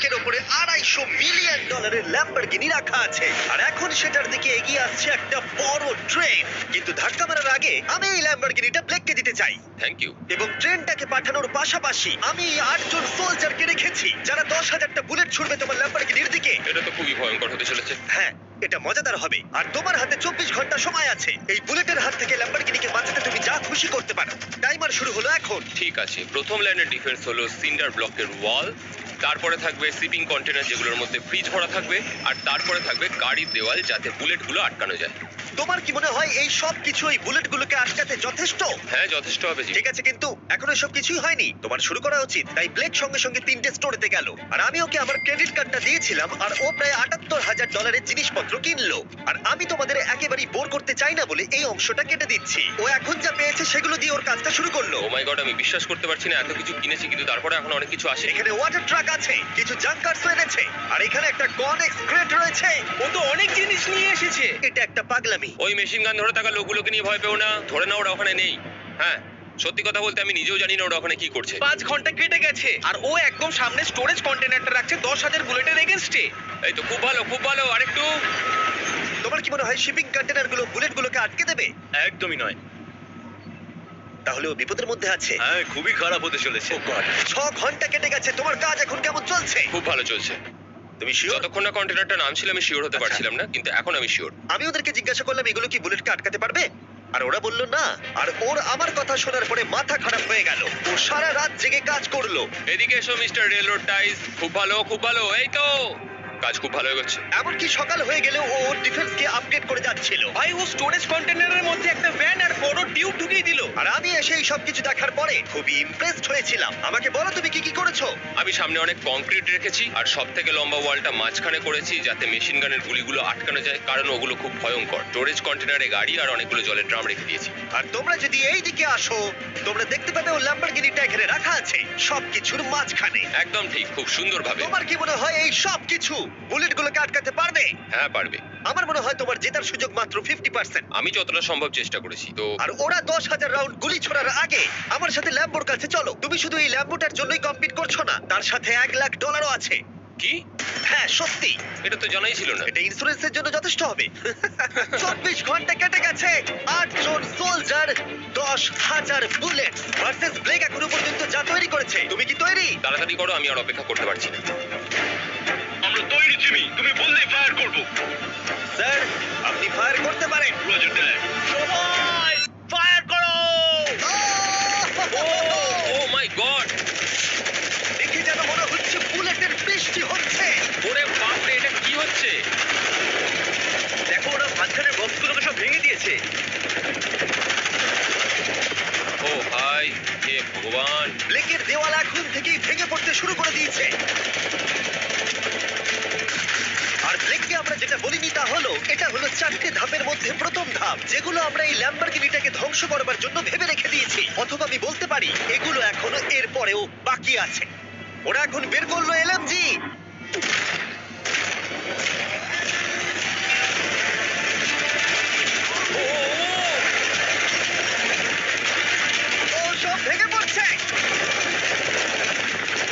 ট্রাকের উপরে $250 million Lamborghini রাখা আছে আর এখন সেটার দিকে এগিয়ে আসছে একটা বড় ট্রেন। কিন্তু ধাক্কা মারার আগে আমি এই ল্যাম্বরগিনিটা ব্লেককে দিতে চাই থ্যাংক ইউ। এবং ট্রেনটাকে পাঠানোর পাশাপাশি আমি 8 জন সোলজারকে রেখেছি যারা 10,000টা বুলেট ছুড়বে তোমার ল্যাম্বরগিনির দিকে। এটা তো খুবই ভয়ঙ্কর হতে চলেছে। হ্যাঁ, এটা মজাদার হবে। আর তোমার হাতে 24 ঘন্টা সময় আছে এই বুলেটের হাত থেকে ল্যাম্বরগিনিকে বাঁচাতে। তুমি যা খুশি করতে পারো। টাইমার শুরু হলো এখন। ঠিক আছে, প্রথম লাইনের ডিফেন্স হলো সিন্ডার ব্লকের ওয়াল, তারপরে থাকবে শিপিং কন্টেনার যেগুলোর মধ্যে ফ্রিজ ভরা থাকবে, আর তারপরে থাকবে গাড়ির দেওয়াল যাতে বুলেটগুলো আটকানো যায়। তোমার কি মনে হয় এই সব কিছু এই বুলেটগুলোকে আটকাতে যথেষ্ট? হ্যাঁ, যথেষ্ট হবে জি। ঠিক আছে, কিন্তু এখনো সব কিছুই হয়নি। তোমার শুরু করা উচিত। তাই ব্লেক সঙ্গে সঙ্গে 3টে স্টোরেতে গেল আর আমি ওকে আমার ক্রেডিট কার্ডটা দিয়েছিলাম আর ও প্রায় $78,000 জিনিসপত্র কিনলো। আর আমি তোমাদের একেবারেই বোর করতে চাই না বলে এই অংশটা কেটে দিচ্ছি। ও এখন যা পেয়েছে সেগুলো দিয়ে ওর কাজটা শুরু করলো। ও মাই গড, আমি বিশ্বাস করতে পারছি না এত কিছু কিনেছি কিন্তু তারপরে এখন অনেক কিছু আসে। এখানে ওয়াটার ট্রাক আছে, কিছু জাঙ্কারস এনেছে আর এখানে একটা কনেক্স ক্রেট রয়েছে। ও তো অনেক জিনিস নিয়ে এসেছে। এটা একটা পাগলামি। ওই মেশিন গান ধরে থাকা লোকগুলোকে নিয়ে ভয় পেও না, ধরে না ওরা ওখানে নেই। হ্যাঁ, সত্যি কথা বলতে আমি নিজেও জানি না ওরা ওখানে কি করছে। 5 ঘন্টা কেটে গেছে আর ও একদম সামনে স্টোরেজ কন্টেনারটা রাখছে 10,000 বুলেটের এগেইনস্টে। এই তো খুব ভালো, খুব ভালো। আরেকটু। তোমার কি মনে হয় শিপিং কন্টেনারগুলো বুলেটগুলোকে আটকে দেবে? একদমই নয়। তাহলে ও বিপদের মধ্যে আছে। হ্যাঁ, খুবই খারাপ হতে চলেছে। 6 ঘন্টা কেটে গেছে। তোমার কাজ এখন কেমন চলছে? খুব ভালো চলছে। তুমি শিওর? যতক্ষণ না কন্টেনারটা নামছিল আমি শিওর হতে পারছিলাম না, কিন্তু এখন আমি শিওর। আমি ওদেরকে জিজ্ঞাসা করলাম এগুলো কি বুলেটকে আটকাতে পারবে, আর ওরা বলল না। আর ওর আমার কথা শোনার পরে মাথা খারাপ হয়ে গেল। ও সারা রাত জেগে কাজ করলো। এদিকে এসো মিস্টার রেলরোড টাইজ। খুব ভালো, খুব ভালো। এই তো কাজ খুব ভালো হয়ে গেছে। এমনকি সকাল হয়ে গেলেও ও ওর ডিফেন্সকে আপগ্রেড করে যাচ্ছিল। ভাই ও স্টোরেজ কন্টেনারের মধ্যে একটা ভ্যান আর বড় টিউব ঢুকিয়ে দিল। আর আমি এসে এই সব কিছু দেখার পরে খুবই ইমপ্রেসড হয়েছিলাম। আমাকে বলো তুমি কি কি করেছো? আমি সামনে অনেক কংক্রিট রেখেছি আর সব থেকে লম্বা ওয়ালটা মাঝখানে করেছি যাতে মেশিন গানের গুলিগুলো আটকানো যায়, কারণ ওগুলো খুব ভয়ঙ্কর। স্টোরেজ কন্টেনারে গাড়ি আর অনেকগুলো জলের ড্রাম রেখে দিয়েছি। আর তোমরা যদি এই দিকে আসো তোমরা দেখতে পাবে ও ল্যাম্বরগিনিটা এখানে রাখা আছে সবকিছুর মাঝখানে। একদম ঠিক, খুব সুন্দরভাবে। তোমার কি মনে হয় এই সব কিছু বুলেটগুলোকে আটকাতে পারবে? হ্যাঁ, পারবে। আমার মনে হয় তোমার জেতার সুযোগ মাত্র 50%। আমি যতটা সম্ভব চেষ্টা করেছি। তো আর ওরা 10,000 রাউন্ড গুলি ছোড়ার আগে আমার সাথে ল্যাম্বোর কাছে চলো। তুমি শুধু এই ল্যাম্বোটার জন্যই কম্পিট করছো না, তার সাথে $1,00,000 আছে। কি? হ্যাঁ সত্যি, এটা তো জানাই ছিল না। এটা ইন্স্যুরেন্সের জন্য যথেষ্ট হবে। 24 ঘন্টা কেটে গেছে। 8 জন সোলজার, 10,000 বুলেট ভার্সেস ব্লেক এখনো পর্যন্ত যা তৈরি করেছে। তুমি কি তৈরি? তাড়াতাড়ি করো, আমি আর অপেক্ষা করতে পারছি না। আমরা তৈরি জিমি, তুমি বললেই ফায়ার করব। স্যার আপনি ফায়ার করতে পারেন। রোজার দ্যাট। সবাই ফায়ার করো। ও মাই গড! দেখে যেন মনে হচ্ছে বুলেটের বৃষ্টি হচ্ছে। ওরে বাপ রে, এটা কি হচ্ছে? দেখো, ওরা মাঝখানের বক্সগুলোকে সব ভেঙে দিয়েছে। ও ভাই, হে ভগবান! ব্লেকের দেওয়াল এখন থেকেই ভেঙে পড়তে শুরু করে দিয়েছে। আর ব্লেককে আমরা যেটা বলিনি তা হলো এটা হলো 4টে ধাপের মধ্যে প্রথম ধাপ, যেগুলো আমরা এই ল্যাম্বরগিনিটাকে ধ্বংস করবার জন্য ভেবে রেখে দিয়েছি। অথবা আমি বলতে পারি এগুলো এখনো এর পরেও বাকি আছে। ওরা এখন বের করলো এলএমজি। ও সব ভেঙে পড়ছে।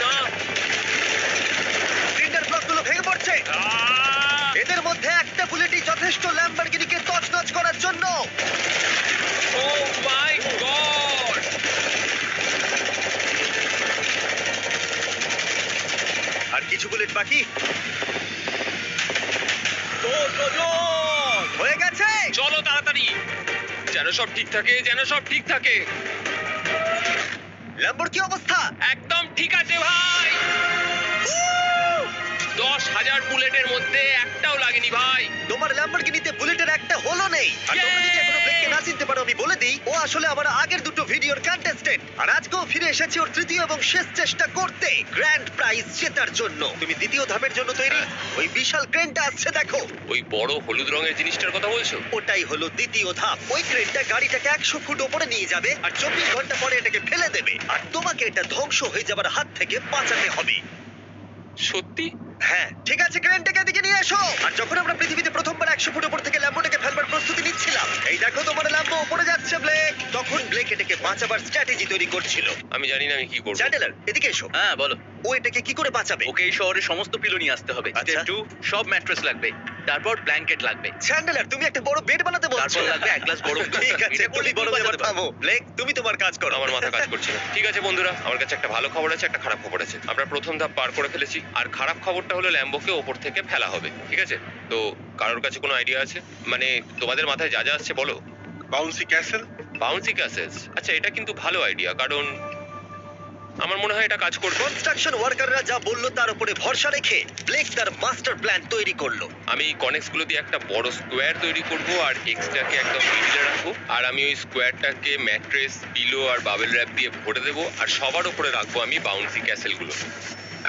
না! সিন্ডার ব্লকগুলো ভেঙে পড়ছে। এদের মধ্যে একটা বুলেটই যথেষ্ট ল্যাম্বরগিনিকে তছনছ করার জন্য। ও মাই গড! আর কিছু বুলেট বাকি। হয়ে গেছে। চলো তাড়াতাড়ি, যেন সব ঠিক থাকে, যেন সব ঠিক থাকে। ল্যাম্বোর কি অবস্থা? একদম ঠিক আছে ভাই। 10,000 বুলেটের মধ্যে একটাও লাগেনি ভাই। তোমার ল্যাম্বরগিনিতে বুলেটের একটা হলো নেই। আর তোমরা যদি এখনো ব্লেককে না চিনতে পারো আমি বলে দিই ও আসলে আমার আগের দুটো ভিডিওর কন্টেস্টেন্ট। আর আজকেও ফিরে এসেছে ওর তৃতীয় এবং শেষ চেষ্টা করতে গ্র্যান্ড প্রাইজ জেতার জন্য। তুমি দ্বিতীয় ধাপের জন্য তৈরি? ওই বিশাল ক্রেনটা আসছে দেখো। ওই বড় হলুদ রঙের জিনিসটার কথা বলছো? ওটাই হলো দ্বিতীয় ধাপ। ওই ক্রেনটা গাড়িটাকে 100 ফুট উপরে নিয়ে যাবে আর 24 ঘন্টা পরে এটাকে ফেলে দেবে। আর তোমাকে এটা ধ্বংস হয়ে যাবার হাত থেকে বাঁচাতে হবে। সত্যি? হ্যাঁ ঠিক আছে, ক্রেনটাকে এদিকে নিয়ে এসো। আর যখন আমরা পৃথিবীতে প্রথমবার 100 ফুট উপর থেকে ল্যাম্বোটাকে ফেলবার প্রস্তুতি নিচ্ছিলাম, এই দেখো তোমার ল্যাম্বো উপরে যাচ্ছে ব্লেক, তখন ব্লেক এটাকে বাঁচাবার স্ট্র্যাটেজি তৈরি করছিল। আমি জানি না আমি কি করব। চ্যান্ডেলার এদিকে এসো। হ্যাঁ, বলো। ও এটাকে কি করে বাঁচাবে? ওকে এই শহরের সমস্ত পিলো নিয়ে আসতে হবে। আচ্ছা। স্টেপ 2, সব ম্যাট্রেস লাগবে, তারপর ব্ল্যাঙ্কেট লাগবে, চ্যান্ডেলার, তুমি একটা বড় বেড বানাতে বলছো? তারপর লাগবে এক গ্লাস গরম দুধ। ঠিক আছে, এটা বললে তুমি বড় তুমি এবার বাজাতে পারবে। থামো। ব্লেক, তুমি তোমার কাজ করো। আমার মাথা কাজ করছে না। ঠিক আছে বন্ধুরা, আমার কাছে একটা ভালো খবর আছে, একটা খারাপ খবর আছে। আমরা প্রথম ধাপ পার করে ফেলেছি, আর খারাপ খবরটা হলো ল্যাম্বোকে ওপর থেকে ফেলা হবে। ঠিক আছে, তো কারোর কাছে কোনো আইডিয়া আছে? মানে তোমাদের মাথায় যা যা আসছে বলো। Bouncy castle. বাউন্সি ক্যাসেলস, আচ্ছা এটা কিন্তু ভালো আইডিয়া, কারণ আমার মনে হয় এটা কাজ করবে। কনস্ট্রাকশন ওয়ার্কাররা যা বললো তার উপরে ভরসা রেখে ব্লেক তার মাস্টার প্ল্যান তৈরি করলো। আমি কনেক্স গুলো দিয়ে একটা বড় স্কোয়ার তৈরি করব আর এক্সট্রাকে একদম মিডলে রাখবো, আর আমি ওই স্কোয়ারটাকে ম্যাট্রেস, পিলো আর বাবেল র্যাপ দিয়ে ভরে দেবো, আর সবার উপরে রাখবো আমি বাউন্সি ক্যাসেল গুলো।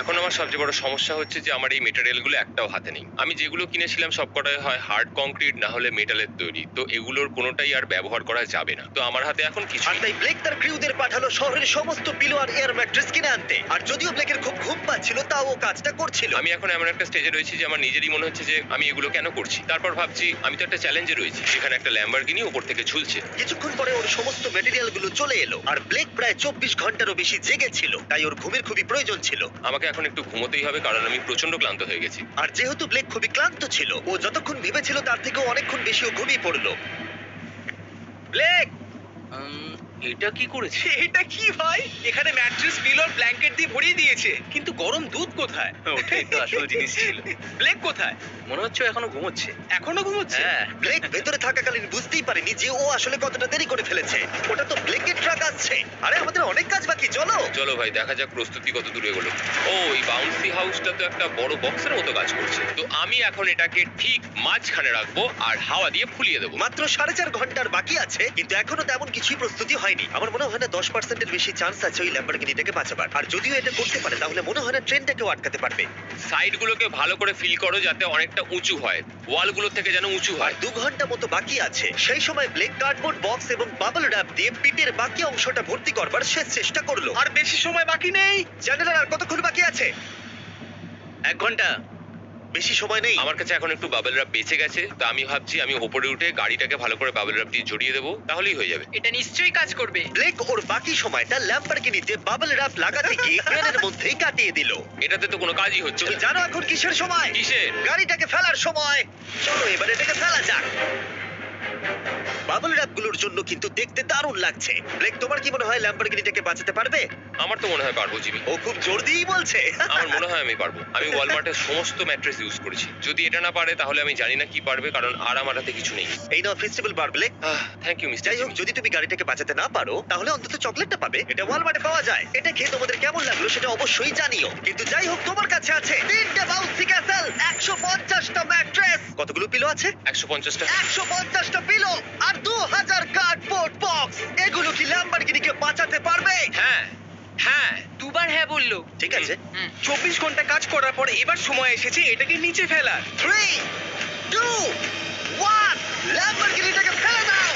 এখন আমার সবচেয়ে বড় সমস্যা হচ্ছে যে আমার এই মেটেরিয়াল গুলো একটাও হাতে নেই। আমি যেগুলো কিনেছিলাম সবকটাই হয় হার্ড কংক্রিট না হলে মেটালের তৈরি, তো এগুলোর কোনোটাই আর ব্যবহার করা যাবে না। তো আমার হাতে এখন কিছু আর তাই ব্লেক তার ক্রিউদের পাঠালো শহরের সমস্ত পিলো আর এয়ার ম্যাট্রেস কিনে আনতে। আর যদিও ব্লেকের খুব ঘুম পাচ্ছিল, তাও ও কাজটা করছিল। আমি এখন এমন একটা স্টেজে রয়েছি যে আমার নিজেরই মনে হচ্ছে যে আমি এগুলো কেন করছি। তারপর ভাবছি আমি তো একটা চ্যালেঞ্জে রয়েছি, সেখানে একটা ল্যাম্বরগিনি উপর থেকে ঝুলছে। কিছুক্ষণ পরে ওর সমস্ত মেটেরিয়াল গুলো চলে এলো, আর ব্লেক প্রায় 24 ঘন্টারও বেশি জেগেছিল, তাই ওর ঘুমের খুবই প্রয়োজন ছিল। আমাকে এখন একটু ঘুমোতেই হবে, কারণ আমি প্রচন্ড ক্লান্ত হয়ে গেছি। আর যেহেতু ব্লেক খুবই ক্লান্ত ছিল, ও যতক্ষণ ভেবেছিল তার থেকেও অনেকক্ষণ বেশি ও ঘুমিয়ে পড়লো। ব্লেক, এটা কি করেছে? এটা কি ভাই? এখানে ম্যাট্রেস, পিলো আর ব্ল্যাঙ্কেট দিয়ে ভরিয়ে দিয়েছে, কিন্তু গরম দুধ কোথায়? ওটাই তো আসল জিনিস ছিল। ব্লেক কোথায়? মনে হচ্ছে ও এখনো ঘুমোচ্ছে। এখনো ঘুমোচ্ছে? হ্যাঁ। ব্লেক ভেতরে থাকাকালীন বুঝতেই পারেনি যে ও আসলে কতটা দেরি করে ফেলেছে। ওটা তো ব্লেকের ট্রাক আসছে। আরে আমাদের অনেক কাজ বাকি, চলো। চলো ভাই, দেখা যাক প্রস্তুতি কত দূরে এগোলো। ও, এই বাউন্সি হাউসটা তো একটা বড় বক্সের মতো কাজ করছে। তো আমি এখন এটাকে ঠিক মাঝখানে রাখবো আর হাওয়া দিয়ে ফুলিয়ে দেবো। মাত্র 4.5 ঘন্টার বাকি আছে, কিন্তু এখনো তেমন কিছুই প্রস্তুতি হয়নি। আমার মনে হয় না 10%-এর বেশি চান্স আছে ওই ল্যাম্বরগিনিটাকে বাঁচাবার। আর যদিও এটা করতে পারে, তাহলে মনে হয় না ট্রেনটাকেও আটকাতে পারবে। সাইডগুলোকে ভালো করে ফিল করো যাতে অনেকটা উঁচু হয়, ওয়ালগুলো থেকে যেন উঁচু আর হয়। 2 ঘন্টা মতো বাকি আছে। সেই সময় ব্লেক কার্ডবোর্ড বক্স এবং বাবল র্যাপ দিয়ে পিটের বাকি অংশটা ভর্তি করবার শেষ চেষ্টা করলো। আর বেশি সময় বাকি নেই। চ্যানেলের আর কতক্ষণ বাকি আছে? 1 ঘন্টা। বেশি সময় নেই। আমার কাছে এখন একটু বাবেল রাব বেঁচে গেছে, তো আমি ভাবছি আমি ওপরে উঠে গাড়িটাকে ভালো করে বাবেল রাব দিয়ে জড়িয়ে দেবো, তাহলেই হয়ে যাবে। এটা নিশ্চয়ই কাজ করবে। ব্লেক ওর বাকি সময়টা ল্যাম্বরগিনিতে বাবল র্যাপ লাগাতে গিয়ে ক্রেনের মধ্যেই কাটিয়ে দিল। এটাতে তো কোনো কাজই হচ্ছে তুমি না। জানো এখন কিসের সময়? কিসের? গাড়িটাকে ফেলার সময়। চলো এবার এটাকে ফেলা যাক। বাবল র্যাপ গুলোর জন্য কিন্তু দেখতে দারুণ লাগছে। ব্লেক, তোমার কি মনে হয় ল্যাম্বরগিনিটাকে বাঁচাতে পারবে? আমার তো মনে হয় পারবো জিমি। ও খুব জোর দিয়েই বলছে। আমার মনে হয় আমি পারবো। আমি ওয়ালমার্টের সমস্ত ম্যাট্রেস ইউজ করেছি। যদি এটা না পারে তাহলে আমি জানি না কি পারবে, কারণ আর আমার হাতে কিছু নেই। এই নাও ফেস্টিভ্যাল বার, ব্লেক। থ্যাংক ইউ মিস্টার যাই হোক, জিমি। যদি তুমি গাড়িটাকে বাঁচাতে না পারো তাহলে অন্তত চকলেটটা পাবে। এটা ওয়ালমার্টে পাওয়া যায়। এটা খেয়ে তোমাদের কেমন লাগলো সেটা অবশ্যই জানিও। কিন্তু যাই হোক, তোমার কাছে আছে 3টে বাউন্সি ক্যাসেল, 150টা ম্যাট্রেস, কতগুলো পিলো আছে? 150টা। 150টা পিলো আর 2000 কার্ডবোর্ড বক্স। এগুলো কি ল্যাম্বরগিনিকে বাঁচাতে পারবে? হ্যাঁ হ্যাঁ। দুবার হ্যাঁ বললো। ঠিক আছে। 24 ঘন্টা কাজ করার পর এবার সময় এসেছে এটাকে নিচে ফেলার। 3, 2, 1, ল্যাম্বরগিনিটাকে ফেলে দাও।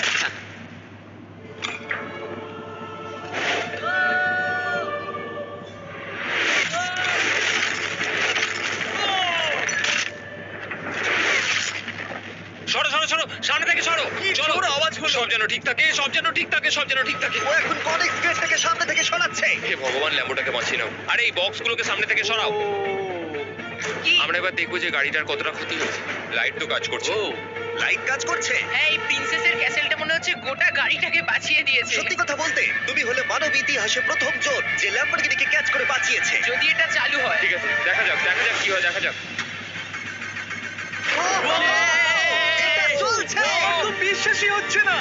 সরো সরো সরো, সামনে থেকে সরো। চলো, জোর আওয়াজ হলো। সব যেন ঠিক থাকে, সব যেন ঠিক থাকে, সব যেন ঠিক থাকে। ও এখন কনেক্স গেটটাকে সামনে থেকে সরাচ্ছে। হে ভগবান, ল্যাম্বোটাকে বাঁচিয়ে নাও। আরে এই বক্সগুলোকে সামনে থেকে সরাও। কি? আমরা এবার দেখবো যে গাড়িটার কতটা ক্ষতি হয়েছে। লাইট তো কাজ করছে। ও, লাইট কাজ করছে। হ্যাঁ, এই প্রিন্সেসের ক্যাসেলটা মনে হচ্ছে গোটা গাড়িটাকে বাঁচিয়ে দিয়েছে। সত্যি কথা বলতে, তুমি হলে মানব ইতিহাসে প্রথম জন যে ল্যাম্বরগিনিকে ক্যাচ করে বাঁচিয়েছে। যদি এটা চালু হয়। ঠিক আছে, দেখা যাক কি হয়, দেখা যাক। এটা চলছে। আমার তো বিশ্বাসই হচ্ছে না।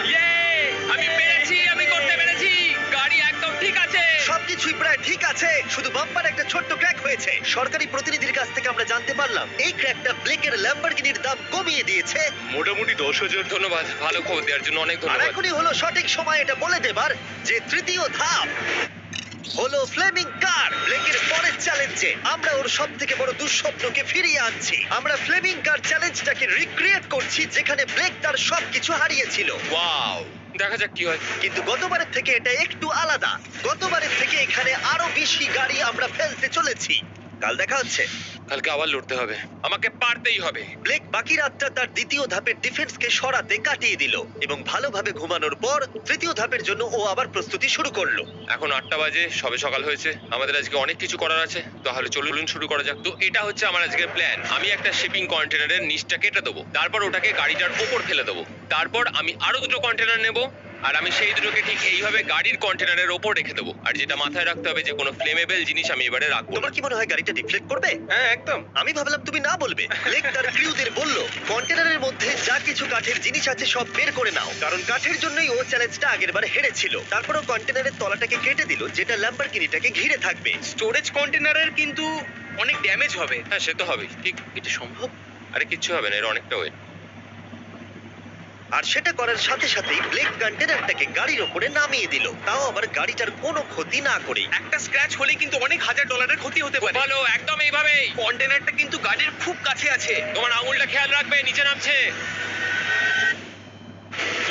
আমি পেরেছি, আমি করতে পেরেছি। গাড়ি একদম ঠিক আছে। সবকিছুই প্রায় ঠিক আছে, শুধু বাম্পার একটা ছোট্ট ক্র্যাক হয়েছে। সরকারি প্রতিনিধির কাছ থেকে আমরা জানতে পারলাম এই ক্র্যাকটা ব্লেকের ল্যাম্বরগিনির দাম কমিয়ে দিয়েছে। মোটামুটি 10,000। ধন্যবাদ, ভালো খবর দেওয়ার জন্য অনেক আর ধন্যবাদ। এখনই হলো সঠিক সময় এটা বলে দেবার যে তৃতীয় ধাপ হলো ফ্লেমিং কার। ব্লেকের পরের চ্যালেঞ্জে আমরা ওর সব থেকে বড় দুঃস্বপ্নকে ফিরিয়ে আনছি। আমরা ফ্লেমিং কার চ্যালেঞ্জটাকে রিক্রিয়েট করছি যেখানে ব্লেক তার সবকিছু হারিয়েছিল। ওয়াও, দেখা যাক কি হয়। কিন্তু গতবারের থেকে এটা একটু আলাদা। গতবারের থেকে এখানে আরো বেশি গাড়ি আমরা ফেলতে চলেছি। কাল দেখা হচ্ছে। কালকে আবার লড়তে হবে, আমাকে পারতেই হবে। ব্লেক বাকি রাতটা তার দ্বিতীয় ধাপের ডিফেন্সকে সরাতে কাটিয়ে দিল এবং ভালোভাবে ঘুমানোর পর তৃতীয় ধাপের জন্য ও আবার প্রস্তুতি শুরু করলো। এখন 8টা বাজে, সবে সকাল হয়েছে, আমাদের আজকে অনেক কিছু করার আছে, তাহলে চলুন শুরু করা যাক। তো এটা হচ্ছে আমার আজকের প্ল্যান। আমি একটা শিপিং কন্টেনারের নিচটা কেটে দেবো, তারপর ওটাকে গাড়িটার ওপর ফেলে দেবো, তারপর আমি আরো দুটো কন্টেনার নেব, আর আমি সেই দুটোকে ঠিক এইভাবে গাড়ির কন্টেনারের ওপর রেখে দেবো। আর যেটা মাথায় রাখতে হবে যে কোনো ফ্লেমেবল জিনিস আমি এবারে রাখবো না। তোমার কি মনে হয় গাড়িটা ডিফ্লেক্ট করবে? হ্যাঁ একদম। আমি ভাবলাম তুমি না বলবে। ব্লেক তার ক্রিউদের বলল কন্টেনারের মধ্যে যা কিছু কাঠের জিনিস আছে সব বের করে নাও, কারণ কাঠের জন্যই ও চ্যালেঞ্জটা আগেরবার হেরেছিল। তারপর ও কন্টেনারের তলাটাকে কেটে দিল, যেটা ল্যাম্বরগিনিটাকে ঘিরে থাকবে। স্টোরেজ কন্টেনারের কিন্তু অনেক ড্যামেজ হবে। হ্যাঁ সে তো হবেই, ঠিক। এটা সম্ভব? আরে কিচ্ছু হবে না, এর অনেকটা ওয়েট। আর সেটা করার সাথে সাথেই ব্লেক কন্টেনারটাকে গাড়ির ওপরে নামিয়ে দিল, তাও আবার গাড়িটার কোনো ক্ষতি না করেই। একটা স্ক্র্যাচ হলে কিন্তু অনেক $1000 ক্ষতি হতে পারে। ভালো, একদম এইভাবেই। কন্টেনারটা কিন্তু গাড়ির খুব কাছে আছে। তোমার আঙুলটা খেয়াল রাখবে, নিচে নামছে।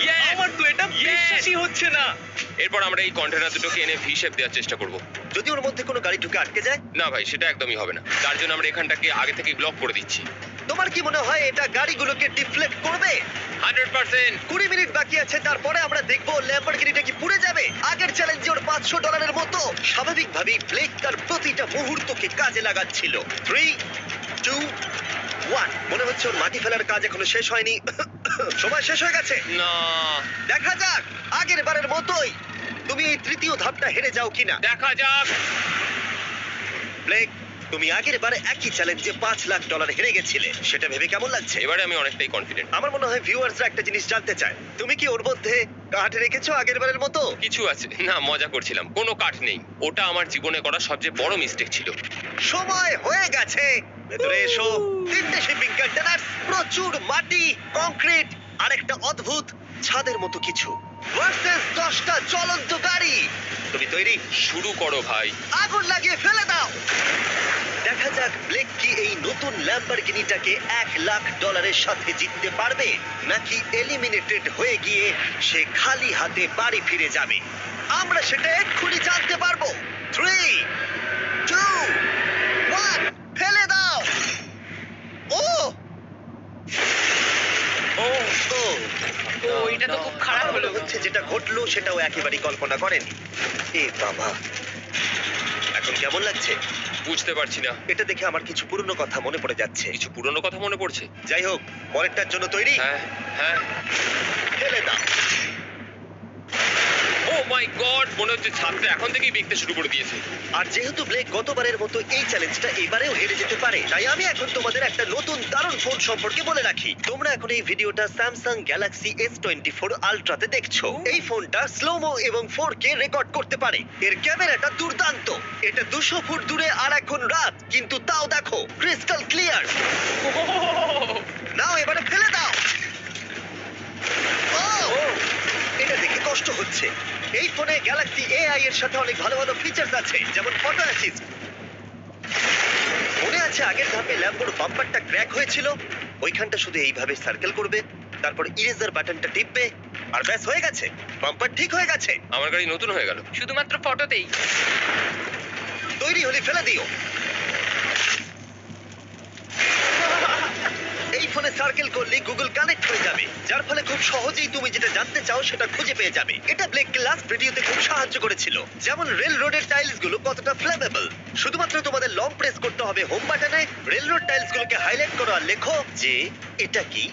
Yes! আমার তো এটা Yes! বিশ্বাসই হচ্ছে না। এরপর আমরা এই কন্টেনার দুটোকে এনে ভি শেপ দেওয়ার চেষ্টা করব। যদি ওর মধ্যে কোনো গাড়ি ঢুকে আটকে যায়? না ভাই, সেটা একদমই হবে না। তার জন্য আমরা এখানটাকে আগে থেকে ব্লক করে দিচ্ছি। তোমার কি মনে হয় এটা গাড়িগুলোকে ডিফ্লেক্ট করবে? 100%। 20 মিনিট বাকি আছে, তারপরে আমরা দেখবো ল্যাম্বরগিনিটা কি পুড়ে যাবে। আগের চ্যালেঞ্জে ওর $500 মতো। স্বাভাবিকভাবেই ব্লেক তার প্রতিটা মুহূর্তকে কাজে লাগাচ্ছিল। 3, 2, 1। মনে হচ্ছে ওর মাটি ফেলার কাজ এখনো শেষ হয়নি। সময় শেষ হয়ে গেছে। না, দেখা যাক আগের বারের মতোই তুমি এই তৃতীয় ধাপটা হেরে যাও কিনা। দেখা যাক। ব্লেক, তুমি আগের বারে একই চ্যালেঞ্জে $5 লাখ হেরে গেছিলে, সেটা ভেবে কেমন লাগছে? এবারে আমি অনেকটাই কনফিডেন্ট। আমার মনে হয় ভিউয়ার্সরা একটা জিনিস জানতে চায়, তুমি কি ওর মধ্যে কাঠ রেখেছো আগের বারের মতো? কিছু আছে না, মজা করছিলাম। কোনো কাঠ নেই। ওটা আমার জীবনে করা সবচেয়ে বড় মিস্টেক ছিল। সময় হয়ে গেছে, ভেতরে এসো। 3টে শিপিং কন্টেনার, প্রচুর মাটি, কংক্রিট আর একটা অদ্ভুত ছাদের মতো কিছু ভার্সেস 10টা চলন্ত গাড়ি। তুমি তৈরি? শুরু করো ভাই। আগুন লাগিয়ে ফেলে দাও। দেখা যাক ব্লেক কি এই নতুন ল্যাম্বরগিনিটাকে $1 লাখ সাথে জিততে পারবে, নাকি এলিমিনেটেড হয়ে গিয়ে সে খালি হাতে বাড়ি ফিরে যাবে। আমরা সেটা এক্ষুনি জানতে পারবো। 3, 2, 1, ফেলে দাও। ও ও ও ও এটা তো খুব খারাপ আমার হলো। মনে হচ্ছে যেটা ঘটলো সেটাও একেবারেই কল্পনা করেনি। এ বাবা, এখন কেমন লাগছে? বুঝতে পারছি না। এটা দেখে আমার কিছু পুরনো কথা মনে পড়ে যাচ্ছে। কিছু পুরনো কথা মনে পড়ছে। যাই হোক, পরেরটার জন্য তৈরি? হ্যাঁ হ্যাঁ। ফেলে দাও। ও মাই গড, মনে হচ্ছে ছাদটা এখন থেকেই বিকতে শুরু করে দিয়েছে। আর যেহেতু ব্লেক গতবারের মতো এই চ্যালেঞ্জটা এবারেও হেরে যেতে পারে, তাই আমি এখন তোমাদের একটা নতুন দারুণ ফোন সম্পর্কে বলে রাখি। তোমরা এখন এই ভিডিওটা স্যামসাং গ্যালাক্সি S24 আলট্রাতে দেখছো। এই ফোনটা স্লোমো এবং 4K রেকর্ড করতে পারে। এর ক্যামেরাটা দুর্দান্ত। এটা 200 ফুট দূরে আর এখন রাত, কিন্তু তাও দেখো ক্রিস্টাল ক্লিয়ার। নাও এবারে ফেলে দাও। ও! এটা দেখে কষ্ট হচ্ছে। এই ফোনে গ্যালাক্সি AI এর সাথে অনেক ভালো ভালো ফিচার্স আছে, যেমন ফটো অ্যাসিস্ট। মনে আছে আগের ধাপে ল্যাম্বোর বাম্পারটা ক্র্যাক হয়েছিল? ওইখানটা শুধু এইভাবে সার্কেল করবে, তারপর ইরেজার বাটনটা টিপবে, আর ব্যাস হয়ে গেছে, বাম্পার ঠিক হয়ে গেছে। আমার গাড়ি নতুন হয়ে গেল। শুধুমাত্র ফটোতেই। তৈরি হলে ফেলে দিও। এই ফোনে সার্কেল করলে গুগল কানেক্ট হয়ে যাবে, যার ফলে খুব সহজেই তুমি যেটা জানতে চাও সেটা খুঁজে পেয়ে যাবে। এটা ব্লেক লাস্ট ভিডিওতে খুব সাহায্য করেছিল, যেমন রেল রোডের টাইলস গুলো কতটা ফ্লেমেবল। শুধুমাত্র তোমাদের লং প্রেস করতে হবে হোম বাটনে, রেল রোড টাইলস গুলোকে হাইলাইট করো আর লেখো যে এটা কি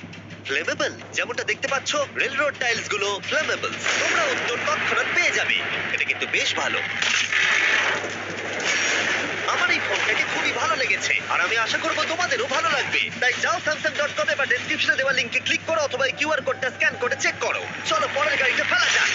ফ্লেমেবল। যেমনটা দেখতে পাচ্ছ, রেল রোড টাইলস গুলো ফ্লেমেবল। তোমরা উত্তর তৎক্ষণাৎ পেয়ে যাবে। এটা কিন্তু বেশ ভালো। আমার এই ফোনটাকে খুবই ভালো লেগেছে, আর আমি আশা করবো তোমাদেরও ভালো লাগবে। তাই যাও samsung.com বা ডেসক্রিপশনে দেওয়া লিংকে ক্লিক করো, অথবা এই কিউআর কোডটা স্ক্যান করে চেক করো। চলো পরের গাড়িটা ফেলা যাক।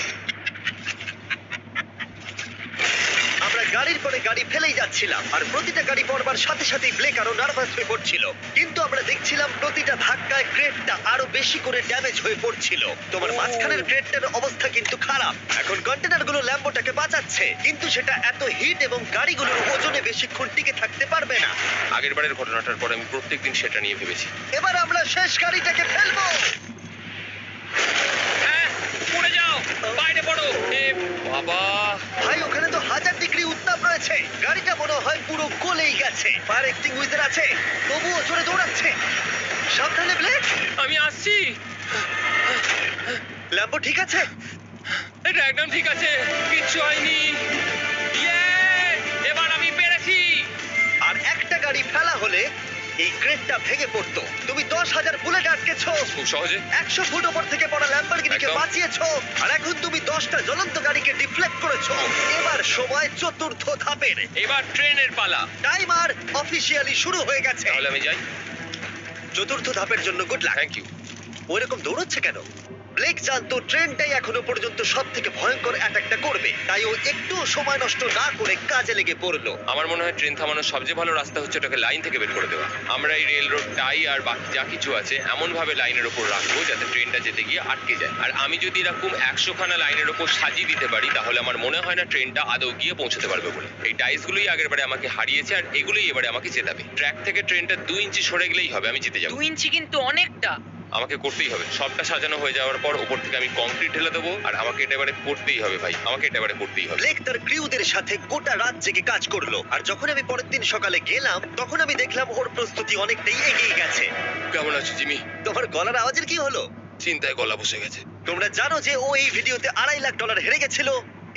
আমরা গাড়ির পরে গাড়ি ফেলেই যাচ্ছিলাম, আর প্রতিটা গাড়ি পড়বার সাথে সাথেই ব্লেক আরো নার্ভাস হয়ে পড়ছিল। কিন্তু আমরা দেখছিলাম প্রতিটা ধাক্কায় ক্রেটটা আরো বেশি করে ড্যামেজ হয়ে পড়ছিল। তোমার মাঝখানের ক্রেটটার অবস্থা কিন্তু খারাপ। এখন কন্টেনারগুলো ল্যাম্বোটাকে বাঁচাচ্ছে, কিন্তু সেটা এত হিট এবং গাড়িগুলোর ওজনে বেশিক্ষণ টিকে থাকতে পারবে না। আগের বারের ঘটনাটার পর আমি প্রত্যেকদিন সেটা নিয়ে ভেবেছি। এবার আমরা শেষ গাড়িটাকে ফেলবো। হ্যাঁ, পড়ে যাও, বাইরে কেটে পড়ো। এ বাবা, ভাই ওখানে তো 1000 ডিগ্রি উত্তাপ রয়েছে। গাড়িটা মনে হয় পুরো গলেই গেছে। ফায়ার এক্সটিংগুইশার আছে, তবুও জোরে দৌড়াচ্ছে। সাবধানে ব্লেক। আমি আসছি। ল্যাম্বো ঠিক আছে? এটা একদম ঠিক আছে, কিচ্ছু হয়নি। Yay! এবার আমি পেরেছি। আর একটা গাড়ি ফেলা হলে এই ক্রেটটা ভেঙে পড়তো। তুমি 10,000 বুলেট আটকেছো, খুব সহজে। 100 ফুট ওপর থেকে পড়া ল্যাম্বরগিনিকে একদম। বাঁচিয়েছো, আর এখন তুমি 10টা জ্বলন্ত গাড়িকে ডিফ্লেক্ট করেছো। এবার সময় চতুর্থ ধাপের। এবার ট্রেনের পালা। টাইমার অফিসিয়ালি শুরু হয়ে গেছে। তাহলে আমি যাই। চতুর্থ ধাপের জন্য গুড লাক। Thank you. ওইরকম দৌড়চ্ছে কেন? ব্লেক জানতো ট্রেনটাই এখনো পর্যন্ত সব থেকে ভয়ঙ্কর অ্যাটাকটা করবে, তাই ও একটু সময় নষ্ট না করে কাজে লেগে পড়লো। আমার মনে হয় ট্রেন থামানোর সবচেয়ে ভালো রাস্তা হচ্ছে ওটাকে লাইন থেকে বের করে দেওয়া। আমরা এই রেল রোড টাই আর বাকি যা কিছু আছে এমন ভাবে লাইনের ওপর রাখবো যাতে ট্রেনটা যেতে গিয়ে আটকে যায়। আর আমি যদি এরকম 100 খানা লাইনের ওপর সাজিয়ে দিতে পারি তাহলে আমার মনে হয় না ট্রেনটা আদৌ গিয়ে পৌঁছতে পারবে বলে। এই টাইলস গুলোই আগের বারে আমাকে হারিয়েছে আর এগুলোই এবারে আমাকে জেতাবে। ট্র্যাক থেকে ট্রেনটা 2 ইঞ্চি সরে গেলেই হবে, আমি জিতে যাবো। 2 ইঞ্চি কিন্তু অনেকটা। আমাকে করতেই হবে। সবটা সাজানো হয়ে যাওয়ার পর উপর থেকে আমি কংক্রিট ঢেলে দেবো আর আমাকে এটা এবারে করতেই হবে ভাই, আমাকে এটা এবারে করতেই হবে। ব্লেক তার ক্রিউদের সাথে গোটা রাত জেগে কাজ করলো, আর যখন আমি পরের দিন সকালে গেলাম তখন আমি দেখলাম ওর প্রস্তুতি অনেকটাই এগিয়ে গেছে। কেমন আছো জিমি? তোমার গলার আওয়াজের কি হলো? চিন্তায় গলা বসে গেছে। তোমরা জানো যে ও এই ভিডিওতে $2.5 লাখ হেরে গেছিল,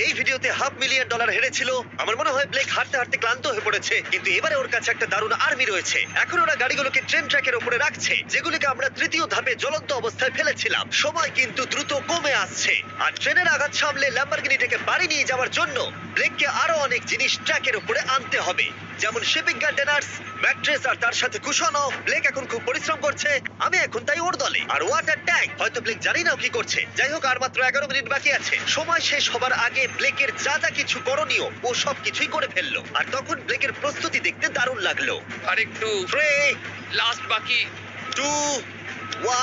এই ভিডিওতে $500,000 হেরেছিল। আমার মনে হয় ব্লেক হাঁটতে হাঁটতে ক্লান্ত হয়ে পড়েছে, কিন্তু এবারে ওর কাছে একটা দারুণ আর্মি রয়েছে। এখন ওরা গাড়িগুলোকে ট্রেন ট্র্যাকের উপরে রাখছে, যেগুলোকে আমরা তৃতীয় ধাপে জ্বলন্ত অবস্থায় ফেলেছিলাম। সময় কিন্তু দ্রুত কমে আসছে, আর ট্রেনের আঘাত সামলে ল্যাম্বরগিনিটাকে বাড়ি নিয়ে যাওয়ার জন্য ব্লেককে আরো অনেক জিনিস ট্র্যাকের উপরে আনতে হবে, যেমন শিপিং কন্টেনার্স, ম্যাট্রেস আর তার সাথে কুশনও। ব্লেক এখন খুব পরিশ্রম করছে, আমি এখন তাই ওর দলে। আর ওয়াটার ট্যাঙ্ক, হয়তো ব্লেক জানি না ও কি করছে। যাই হোক, আর মাত্র 11 মিনিট বাকি আছে। সময় শেষ হবার আগে ব্লেকের যা যা কিছু করণীয় ও সব কিছুই করে ফেললো, আর তখন ব্লেকের প্রস্তুতি দেখতে দারুণ লাগলো। আর একটু 3, লাস্ট বাকি। 2,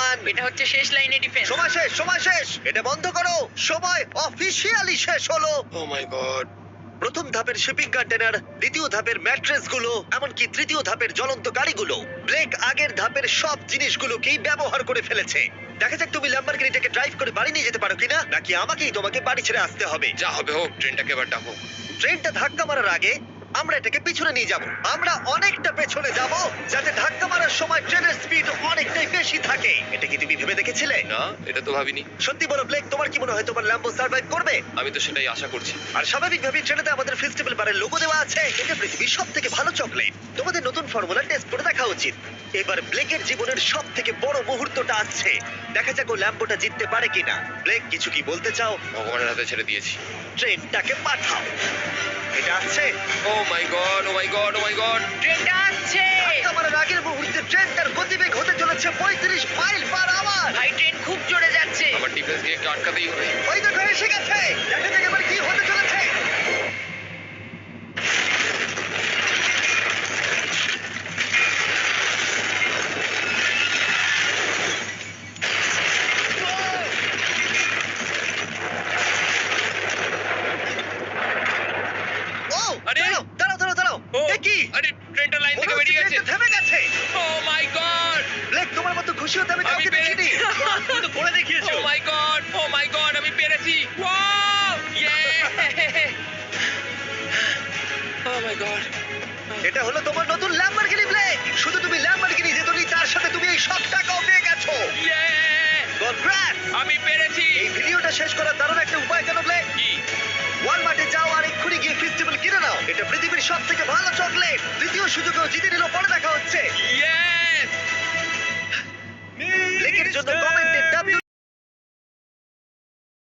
1। এটা হচ্ছে শেষ লাইনে ডিফেন্স। সময় শেষ, সময় শেষ, এটা বন্ধ করো। সময় অফিসিয়ালি শেষ হলো। ও মাই গড। প্রথম ধাপের শিপিং কন্টেনার, দ্বিতীয় ধাপের ম্যাট্রেস গুলো, এমনকি তৃতীয় ধাপের জ্বলন্ত গাড়িগুলো, ব্লেক আগের ধাপের সব জিনিসগুলোকেই ব্যবহার করে ফেলেছে। দেখা যাক তুমি ল্যাম্বরগিনিটাকে ড্রাইভ করে বাড়ি নিয়ে যেতে পারো কিনা, নাকি আমাকেই তোমাকে বাড়ি ছেড়ে আসতে হবে। যা হবে হোক, ট্রেনটাকে এবার ডাকো। ট্রেনটা ধাক্কা মারার আগে আমরা এটাকে পিছনে নিয়ে যাব। আমরা অনেকটা পেছনে যাব, যাতে ধাক্কা মারার সময় ট্রেনের স্পিড অনেকটাই বেশি থাকে। এটা কি তুমি ভেবে দেখেছিলে? না, এটা তো ভাবিনি। সত্যি বলো ব্লেক, তোমার কি মনে হয় তোমার ল্যাম্বো সার্ভাইভ করবে? আমি তো সেটাই আশা করছি। আর স্বাভাবিকভাবেই ট্রেনেতে আমাদের ফেস্টিভ্যাল বারের লোগো দেওয়া আছে। এটা পৃথিবীর সব থেকে ভালো চকলেট। তোমাদের নতুন ফর্মুলা টেস্ট করে দেখা উচিত। এবার ব্লেকের জীবনের সব থেকে বড় মুহূর্তটা আসছে। দেখা যাক ও ল্যাম্বোটা জিততে পারে কিনা। ব্লেক, কিছু কি বলতে চাও? ভগবানের হাতে ছেড়ে দিয়েছি। ট্রেনটাকে পাঠাও। এটা আসছে। ও মাই গড, ও মাই গড, ও মাই গড। ট্রেনটা আসছে। ধাক্কা মারার আগের মুহূর্তে ট্রেনটার গতিবেগ হতে চলেছে 35 মাইল পার আওয়ার। ভাই ট্রেন খুব জোরে যাচ্ছে। আমার ডিফেন্স দিয়ে একটু আটকাতেই হবে। ওই দেখো এসে গেছে। দেখা যাক এবার কি হতে চলেছে। ও, আরে! দাঁড়াও, দাঁড়াও, দাঁড়াও, দাঁড়াও। ও, এ কি? আরে ট্রেনটা লাইন মনে থেকে হচ্ছে বেরিয়ে গেছে। ট্রেনটা থেমে গেছে। ও মাই গড। ব্লেক, তোমার মতো খুশি হতে আমি আমি কাউকে দেখিনি। পেরেছি। তুমি তো করে দেখিয়েছো। ও মাই গড, ও মাই গড, আমি পেরেছি। ওয়াও! ইয়ে! ও মাই গড। এটা হলো তোমার নতুন ল্যাম্বরগিনি ব্লেক। শুধু তুমি ল্যাম্বরগিনি জেতনি, তার সাথে তুমি এই সব টাকাও পেয়ে গেছো। ইয়ে! কনগ্রাটস! আমি পেরেছি। এই ভিডিওটা শেষ করার দারুণ একটা উপায় কেন ব্লেক? কি? ওয়ালমার্টে যাও আর এক্ষুনি গিয়ে ফেস্টিভ্যাল কিনে নাও। এটা পৃথিবীর সব থেকে ভালো চকলেট। দ্বিতীয় সুযোগেও জিতে নিল। পরে দেখা হচ্ছে। ইয়েস! ব্লেকের জন্য কমেন্ট